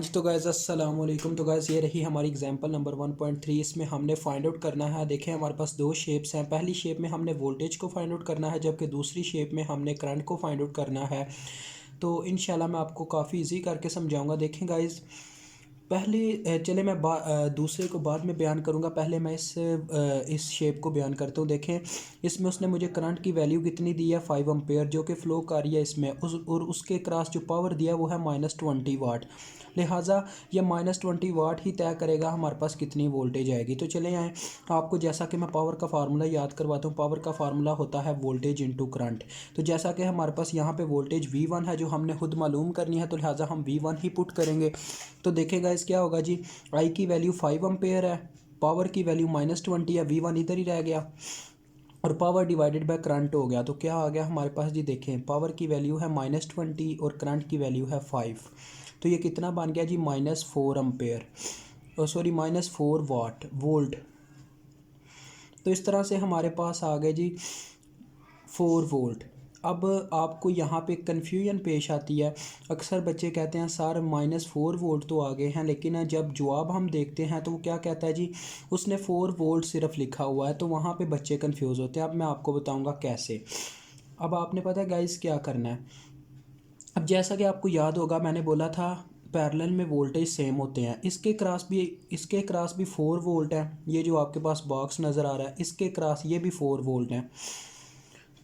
जी तो गाइज़ अस्सलाम वालेकुम। तो गाइज़ ये रही हमारी एग्जांपल नंबर 1.3। इसमें हमने फाइंड आउट करना है। देखें हमारे पास दो शेप्स हैं। पहली शेप में हमने वोल्टेज को फाइंड आउट करना है, जबकि दूसरी शेप में हमने करंट को फाइंड आउट करना है। तो इंशाल्लाह मैं आपको काफ़ी इजी करके समझाऊंगा। देखें गाइज़, पहले चले मैं दूसरे को बाद में बयान करूंगा। पहले मैं इस शेप को बयान करता हूँ। देखें, इसमें उसने मुझे करंट की वैल्यू कितनी दी है, 5 एम्पेयर, जो कि फ़्लो कर रही है इसमें और उसके क्रॉस जो पावर दिया वो है -20 वाट। लिहाजा ये -20 वाट ही तय करेगा हमारे पास कितनी वोल्टेज आएगी। तो चले आएँ, आपको जैसा कि मैं पावर का फार्मूला याद करवाता हूँ। पावर का फार्मूला होता है वोल्टेज इंटू करंट। तो जैसा कि हमारे पास यहाँ पे वोल्टेज V1 है जो हमने खुद मालूम करनी है, तो लिहाजा हम V1 ही पुट करेंगे। तो देखेगा इस क्या होगा जी, आई की वैल्यू 5 एम्पेयर है, पावर की वैल्यू -20 है, V1 इधर ही रह गया और पावर डिवाइडेड बाय करंट हो गया। तो क्या आ गया हमारे पास जी, देखें पावर की वैल्यू है -20 और करंट की वैल्यू है 5। तो ये कितना बन गया जी, -4 एम्पेयर, सॉरी -4 वोल्ट। तो इस तरह से हमारे पास आ गए जी 4 वोल्ट। अब आपको यहाँ पे कन्फ्यूजन पेश आती है। अक्सर बच्चे कहते हैं सर -4 वोल्ट तो आ गए हैं, लेकिन जब जवाब हम देखते हैं तो वो क्या कहता है जी, उसने 4 वोल्ट सिर्फ लिखा हुआ है। तो वहाँ पे बच्चे कंफ्यूज होते हैं। अब मैं आपको बताऊँगा कैसे। अब आपने पता है गाइस क्या करना है। अब जैसा कि आपको याद होगा, मैंने बोला था पैरेलल में वोल्टेज सेम होते हैं। इसके क्रॉस भी 4 वोल्ट है। ये जो आपके पास बॉक्स नज़र आ रहा है, इसके क्रॉस ये भी 4 वोल्ट है।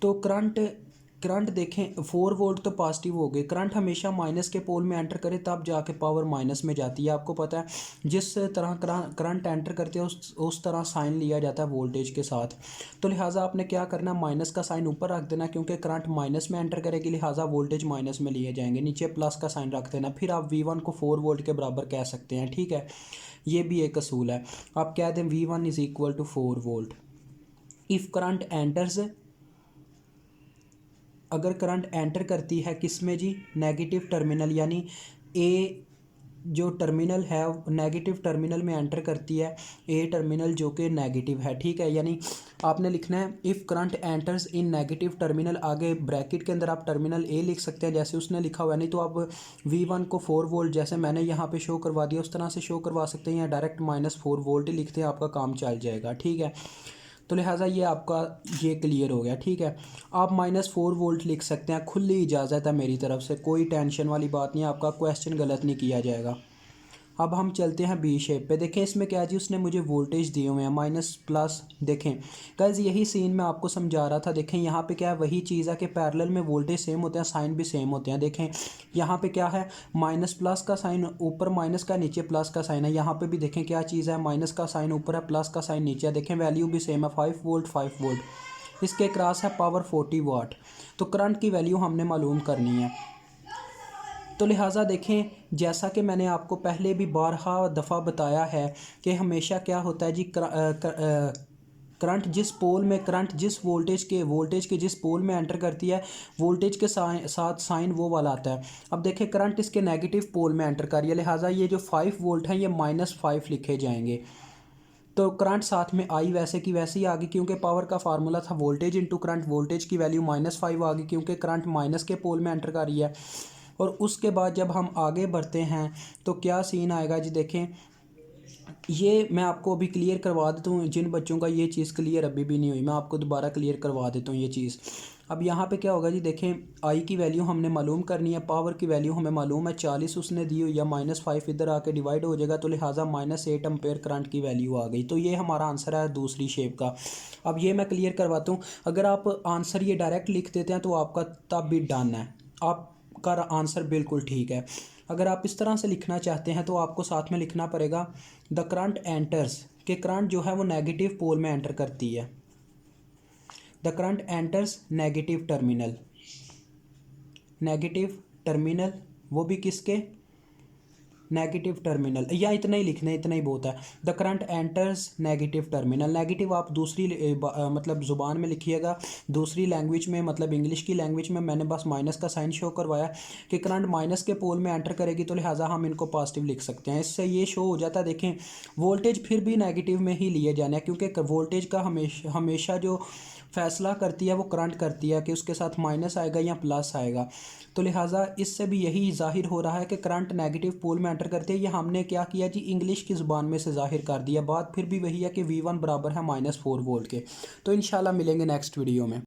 तो करंट करंट देखें, 4 वोल्ट तो पॉजिटिव हो गए। करंट हमेशा माइनस के पोल में एंटर करे तब जाके पावर माइनस में जाती है। आपको पता है जिस तरह करंट एंटर करते हैं उस तरह साइन लिया जाता है वोल्टेज के साथ। तो लिहाजा आपने क्या करना, माइनस का साइन ऊपर रख देना, क्योंकि करंट माइनस में एंटर करेगी, लिहाजा वोल्टेज माइनस में लिए जाएंगे। नीचे प्लस का साइन रख देना, फिर आप V1 को 4 वोल्ट के बराबर कह सकते हैं। ठीक है, ये भी एक असूल है। आप कह दें V1 is equal to 4 volt. If current enters, अगर करंट एंटर करती है किस में जी, नेगेटिव टर्मिनल, यानी ए जो टर्मिनल है नेगेटिव टर्मिनल में एंटर करती है, ए टर्मिनल जो कि नेगेटिव है। ठीक है, यानी आपने लिखना है if current enters in negative terminal, आगे ब्रैकेट के अंदर आप टर्मिनल ए लिख सकते हैं जैसे उसने लिखा हुआ है। नहीं तो आप V1 को 4 वोल्ट जैसे मैंने यहाँ पे शो करवा दिया उस तरह से शो करवा सकते हैं, या डायरेक्ट -4 वोल्ट ही लिखते हैं, आपका काम चल जाएगा। ठीक है, तो लिहाजा ये आपका ये क्लियर हो गया। ठीक है, आप -4 वोल्ट लिख सकते हैं, खुली इजाज़त है मेरी तरफ से, कोई टेंशन वाली बात नहीं, आपका क्वेश्चन गलत नहीं किया जाएगा। अब हम चलते हैं बी शेप पे। देखें इसमें क्या जी, उसने मुझे वोल्टेज दिए हुए हैं माइनस प्लस। देखें गाइस, यही सीन मैं आपको समझा रहा था। देखें यहाँ पे क्या है, वही चीज़ है कि पैरेलल में वोल्टेज सेम होते हैं, साइन भी सेम होते हैं। देखें यहाँ पे क्या है, माइनस प्लस का साइन ऊपर माइनस का, नीचे प्लस का साइन है। यहाँ पे भी देखें क्या चीज़ है, माइनस का साइन ऊपर है, प्लस का साइन नीचे है। देखें वैल्यू भी सेम है, 5 वोल्ट 5 वोल्ट। इसके क्रॉस है पावर 40 वाट। तो करंट की वैल्यू हमने मालूम करनी है। तो लिहाजा देखें, जैसा कि मैंने आपको पहले भी बारहा दफ़ा बताया है कि हमेशा क्या होता है जी, करंट जिस पोल में, करंट जिस वोल्टेज के जिस पोल में एंटर करती है, वोल्टेज के साथ साइन वो वाला आता है। अब देखें करंट इसके नेगेटिव पोल में एंटर कर रही है, लिहाजा ये जो 5 वोल्ट हैं ये -5 लिखे जाएंगे। तो करंट साथ में आई वैसे की वैसे ही आ गई, क्योंकि पावर का फार्मूला था वोल्टेज इंटू करंट। वोल्टेज की वैल्यू -5 आ गई क्योंकि करंट माइनस के पोल में एंटर कर रही है। और उसके बाद जब हम आगे बढ़ते हैं तो क्या सीन आएगा जी, देखें ये मैं आपको अभी क्लियर करवा देता हूँ। जिन बच्चों का ये चीज़ क्लियर अभी भी नहीं हुई, मैं आपको दोबारा क्लियर करवा देता हूँ ये चीज़। अब यहाँ पे क्या होगा जी, देखें आई की वैल्यू हमने मालूम करनी है, पावर की वैल्यू हमें मालूम है 40 उसने दी हुई, या -5 इधर आके डिवाइड हो जाएगा, तो लिहाजा -8 एम्पेयर करंट की वैल्यू आ गई। तो ये हमारा आंसर है दूसरी शेप का। अब ये मैं क्लियर करवाता हूँ। अगर आप आंसर ये डायरेक्ट लिख देते हैं तो आपका तब भी डन है, आपका आंसर बिल्कुल ठीक है। अगर आप इस तरह से लिखना चाहते हैं तो आपको साथ में लिखना पड़ेगा द करंट एंटर्स, के करंट जो है वो नेगेटिव पोल में एंटर करती है। The current enters negative terminal, वो भी किसके, नेगेटिव टर्मिनल, या इतना ही लिखना है, इतना ही बहुत है। The current enters negative terminal. Negative आप दूसरी मतलब ज़ुबान में लिखिएगा, दूसरी लैंग्वेज में, मतलब इंग्लिश की लैंग्वेज में मैंने बस माइनस का साइन शो करवाया कि करंट माइनस के पोल में एंटर करेगी, तो लिहाजा हम इनको पॉजिटिव लिख सकते हैं। इससे ये शो हो जाता है। देखें वोल्टेज फिर भी नेगेटिव में ही लिए जाना है, क्योंकि वोल्टेज का हमेशा जो फैसला करती है, वो करंट करती है कि उसके साथ माइनस आएगा या प्लस आएगा। तो लिहाजा इससे भी यही ज़ाहिर हो रहा है कि करंट नेगेटिव पोल में एंटर करते हैं। ये हमने क्या किया जी, इंग्लिश की ज़ुबान में से ज़ाहिर कर दिया। बात फिर भी वही है कि V1 बराबर है -4 वोल्ट के। तो इंशाल्लाह मिलेंगे नेक्स्ट वीडियो में।